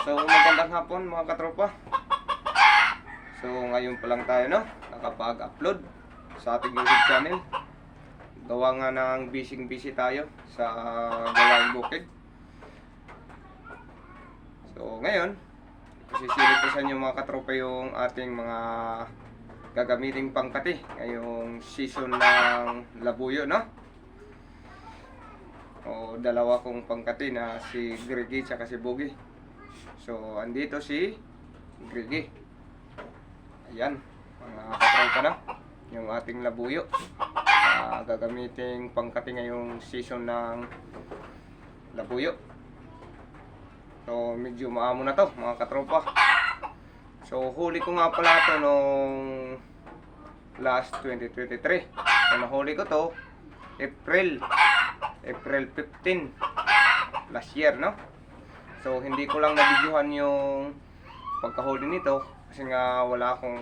So magandang hapon mga katropa. So ngayon pa lang tayo nakapag-upload sa ating YouTube channel. Gawa nga ng busy tayo sa gawaing bukid. So ngayon, isisilip ko sa inyo mga katropa yung ating mga gagamiting pangkati ngayong season ng labuyo, O dalawa kong pangkati na si Griggy at si Boogie. So andito si Griggy. Ayan, mga katropa yung ating labuyo. Gagamiting pangkati ngayong season ng labuyo. So medyo maamo na to mga katropa. So huli ko nga pala to nung last 2023. So nahuli ko to April 15 last year, So hindi ko lang nabidyohan yung pagkahuli nito kasi nga wala akong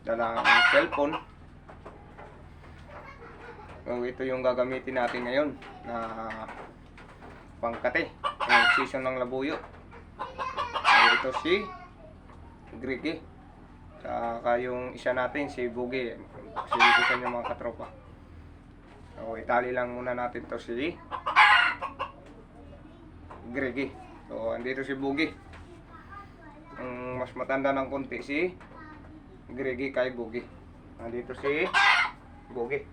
dalang cellphone. So ito yung gagamitin natin ngayon na pangkate ngayong season ng labuyo. So ito si Griggy, saka yung isa natin si Boogie. Silito sa inyo mga katropa. So itali lang muna natin to si Griggy. So andito si Boogie. Mas matanda ng konti si Griggy kay Boogie. Andito si Boogie.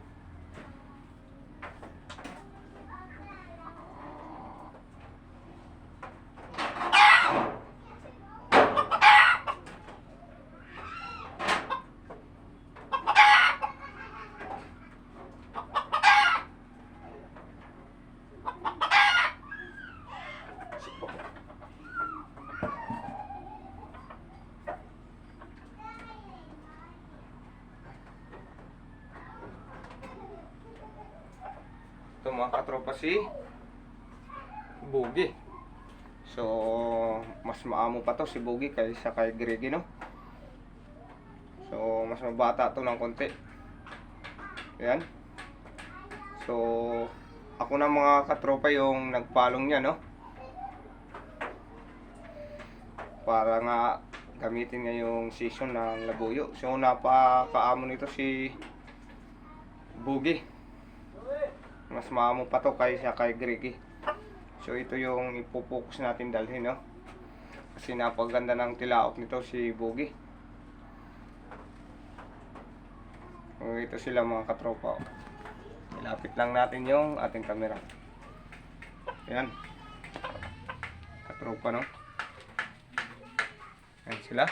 Ito mga katropa si Boogie. So mas maamo pa to si Boogie kaysa kay Griggy, So mas mabata to ng konti. Ayan. So ako na mga katropa yung nagpalong niya, para nga gamitin ngayong season ng labuyo. So napakaamo nito si Boogie. Mas maamo pa to kaysa kay Griggy. So ito yung ipopokus natin dalhin, kasi napaganda ng tilaok nito si Boogie. So ito sila mga katropa. Ilapit lang natin yung ating camera. Ayan, katropa, ayan sila.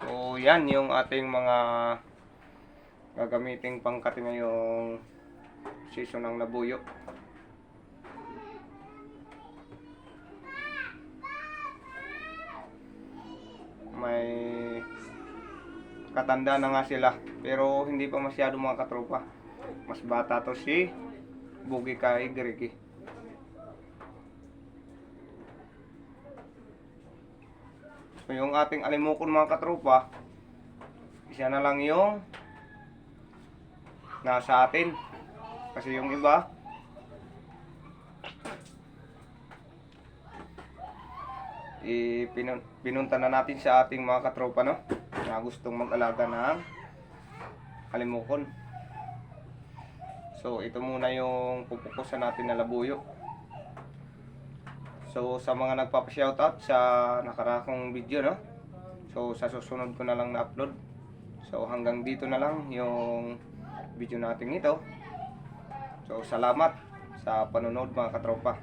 So yan yung ating mga gagamiting pangkati ngayong season ng labuyo. May katanda na nga sila pero hindi pa masyado mga katropa. Mas bata to si Boogie kay Griggy. So yung ating alimukon mga katropa, isa na lang yung nasa atin. Kasi yung iba pinunta na natin sa ating mga katropa, na gustong mag-alaga ng alimukon. So ito muna yung pupukusan natin na labuyo. So sa mga nagpapa-shoutout sa nakarakong video, so sa susunod ko na lang na-upload. So hanggang dito na lang yung video natin ito. So salamat sa panonood mga katropa.